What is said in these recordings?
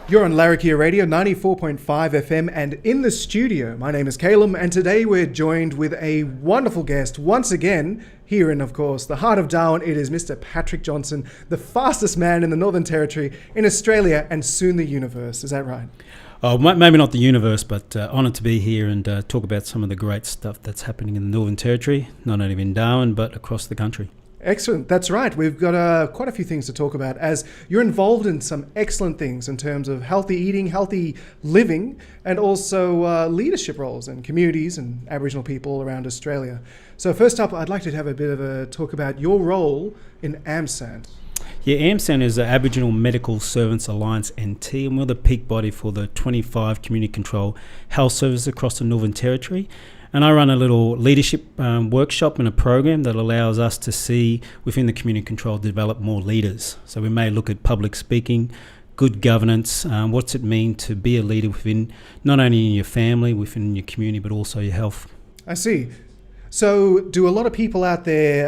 You're on Larrakia Radio 94.5 FM, and in the studio, my name is Caleb, and today we're joined with a wonderful guest once again here in, of course, the heart of Darwin. It is Mr. Patrick Johnson, the fastest man in the Northern Territory, in Australia, and soon the universe. Is that right? Oh, maybe not the universe, but honoured to be here and talk about some of the great stuff that's happening in the Northern Territory, not only in Darwin, but across the country. Excellent. That's right. We've got quite a few things to talk about, as you're involved in some excellent things in terms of healthy eating, healthy living, and also leadership roles in communities and Aboriginal people around Australia. So first up, I'd like to have a bit of a talk about your role in AMSANT. Yeah, AMSANT is the Aboriginal Medical Servants Alliance NT, and we're the peak body for the 25 community control health services across the Northern Territory. And I run a little leadership workshop and a program that allows us to see within the community control develop more leaders. So we may look at public speaking, good governance, what's it mean to be a leader within not only in your family, within your community, but also your health. I see. So do a lot of people out there,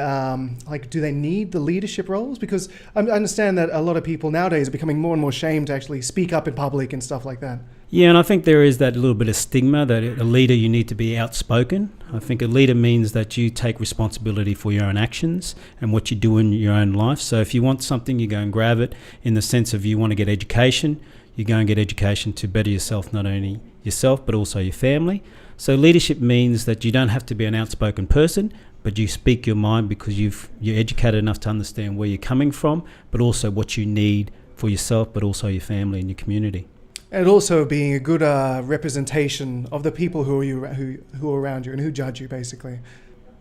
do they need the leadership roles? Because I understand that a lot of people nowadays are becoming more and more ashamed to actually speak up in public and stuff like that. Yeah, and I think there is that little bit of stigma that a leader, you need to be outspoken. I think a leader means that you take responsibility for your own actions and what you do in your own life. So if you want something, you go and grab it, in the sense of you want to get education, you go and get education to better yourself, not only yourself, but also your family. So leadership means that you don't have to be an outspoken person, but you speak your mind because you're educated enough to understand where you're coming from, but also what you need for yourself, but also your family and your community. And also being a good representation of the people who are around you and who judge you, basically.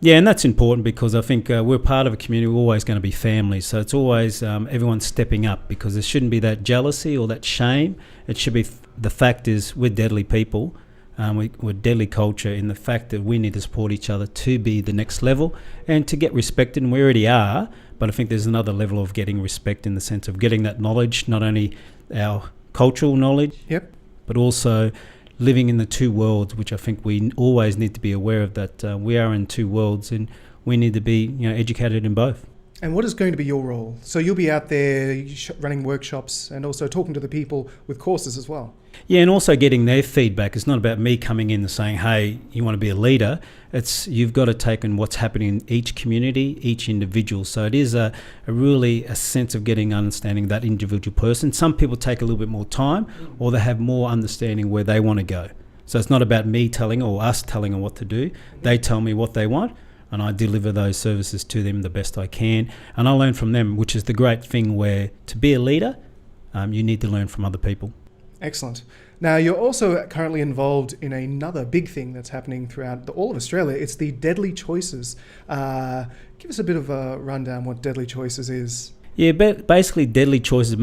Yeah, and that's important because I think we're part of a community. We're always going to be family. So it's always everyone stepping up, because there shouldn't be that jealousy or that shame. It should be the fact is we're deadly people. We're deadly culture in the fact that we need to support each other to be the next level and to get respected, and we already are. But I think there's another level of getting respect in the sense of getting that knowledge, not only our cultural knowledge, yep, but also living in the two worlds, which I think we always need to be aware of, that we are in two worlds and we need to be educated in both. And what is going to be your role? So you'll be out there running workshops and also talking to the people with courses as well. Yeah, and also getting their feedback. It's not about me coming in and saying, hey, you want to be a leader. It's you've got to take in what's happening in each community, each individual. So it is a sense of getting understanding that individual person. Some people take a little bit more time, or they have more understanding where they want to go. So it's not about me telling or us telling them what to do. They tell me what they want, and I deliver those services to them the best I can. And I learn from them, which is the great thing, where to be a leader, you need to learn from other people. Excellent. Now, you're also currently involved in another big thing that's happening throughout all of Australia. It's the Deadly Choices. Give us a bit of a rundown what Deadly Choices is. Yeah, basically Deadly Choices,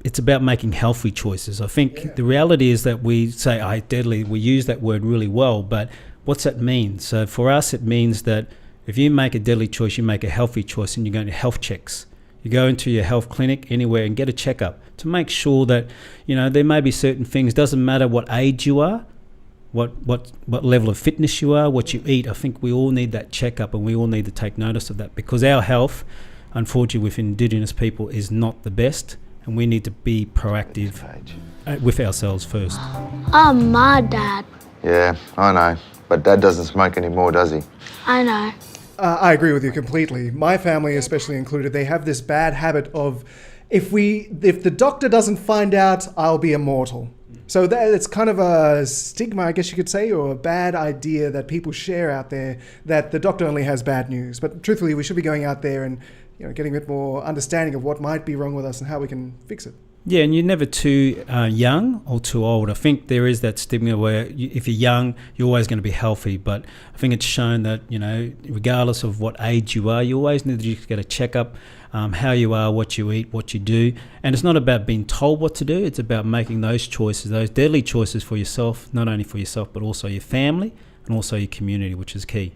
it's about making healthy choices. I think the reality is that we say, deadly, we use that word really well, but what's that mean? So for us, it means that if you make a deadly choice, you make a healthy choice, and you go to health checks. You go into your health clinic anywhere and get a checkup to make sure that, there may be certain things, doesn't matter what age you are, what level of fitness you are, what you eat. I think we all need that checkup, and we all need to take notice of that, because our health, unfortunately, with Indigenous people is not the best, and we need to be proactive with ourselves first. I'm my dad. Yeah, I know. But Dad doesn't smoke anymore, does he? I know. I agree with you completely. My family, especially included, they have this bad habit of, if the doctor doesn't find out, I'll be immortal. So it's kind of a stigma, I guess you could say, or a bad idea that people share out there, that the doctor only has bad news. But truthfully, we should be going out there and getting a bit more understanding of what might be wrong with us and how we can fix it. Yeah, and you're never too young or too old. I think there is that stigma where if you're young, you're always going to be healthy. But I think it's shown that, regardless of what age you are, you always need to get a checkup, how you are, what you eat, what you do. And it's not about being told what to do. It's about making those choices, those deadly choices for yourself, not only for yourself, but also your family and also your community, which is key.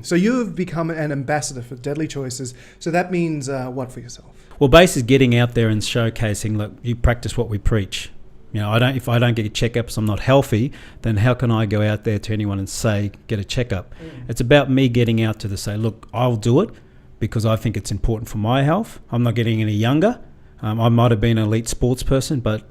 So you've become an ambassador for Deadly Choices. So that means what for yourself? Well, basically getting out there and showcasing, look, you practice what we preach. If I don't get checkups, I'm not healthy, then how can I go out there to anyone and say, get a checkup? It's about me getting out to say, look, I'll do it because I think it's important for my health. I'm not getting any younger. I might have been an elite sports person, but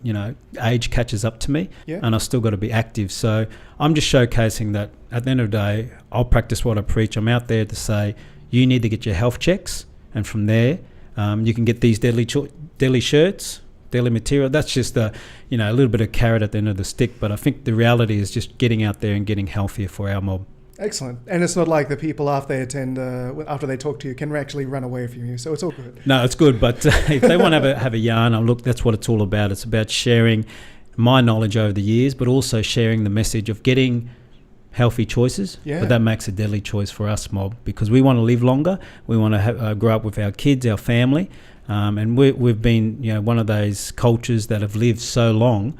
age catches up to me, and I've still got to be active. So I'm just showcasing that at the end of the day, I'll practice what I preach. I'm out there to say you need to get your health checks, and from there you can get these deadly shirts, daily material. That's just a little bit of carrot at the end of the stick. But I think the reality is just getting out there and getting healthier for our mob. Excellent. And it's not like the people after they talk to you can actually run away from you. So it's all good. No, it's good. But if they want to have a yarn, look, that's what it's all about. It's about sharing my knowledge over the years, but also sharing the message of getting healthy choices. Yeah. But that makes a deadly choice for us, mob, because we want to live longer. We want to grow up with our kids, our family. And we've been, one of those cultures that have lived so long,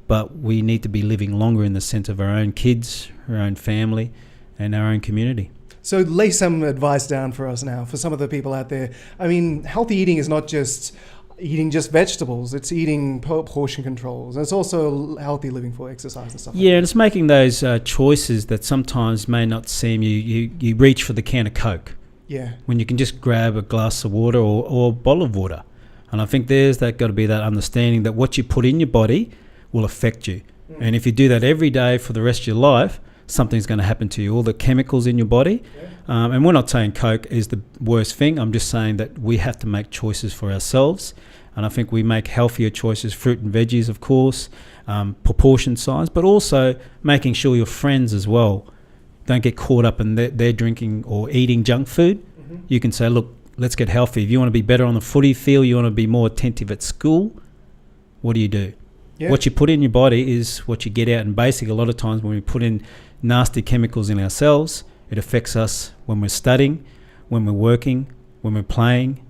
but we need to be living longer in the sense of our own kids, our own family, and our own community. So lay some advice down for us now, for some of the people out there. I mean, healthy eating is not just eating just vegetables, it's eating portion controls, and it's also healthy living for exercise and stuff like that. And it's making those choices that sometimes may not seem, you reach for the can of Coke. Yeah. When you can just grab a glass of water or a bottle of water. And I think there's got to be that understanding that what you put in your body will affect you. And if you do that every day for the rest of your life, something's going to happen to you. All the chemicals in your body. And we're not saying Coke is the worst thing. I'm just saying that we have to make choices for ourselves. And I think we make healthier choices, fruit and veggies, of course, proportion size, but also making sure your friends as well don't get caught up in their drinking or eating junk food. You can say, look, let's get healthy. If you want to be better on the footy field, you want to be more attentive at school, what do you do? Yeah. What you put in your body is what you get out. And basically, a lot of times when we put in nasty chemicals in ourselves, it affects us when we're studying, when we're working, when we're playing,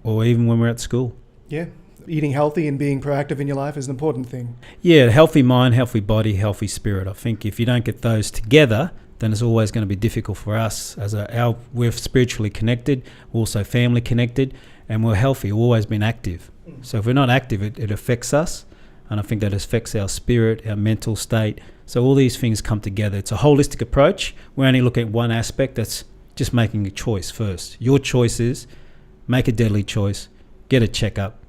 or even when we're at school. Yeah. Eating healthy and being proactive in your life is an important thing. Yeah, healthy mind, healthy body, healthy spirit. I think if you don't get those together, then it's always going to be difficult for us. We're spiritually connected, also family connected, and we're healthy, we've always been active. So if we're not active, it affects us, and I think that affects our spirit, our mental state. So all these things come together. It's a holistic approach. We only look at one aspect, that's just making a choice first. Your choice is make a deadly choice, get a checkup.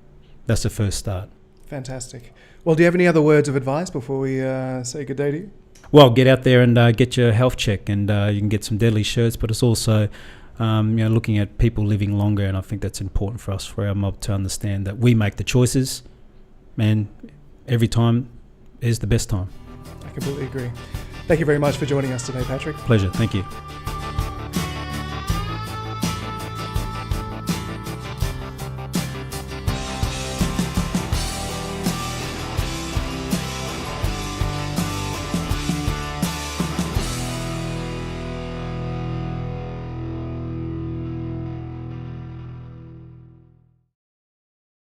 That's the first start. Fantastic. Well, do you have any other words of advice before we say good day to you? Well, get out there and get your health check, and you can get some deadly shirts, but it's also looking at people living longer, and I think that's important for us, for our mob, to understand that we make the choices, and every time is the best time. I completely agree. Thank you very much for joining us today, Patrick. Pleasure. Thank you.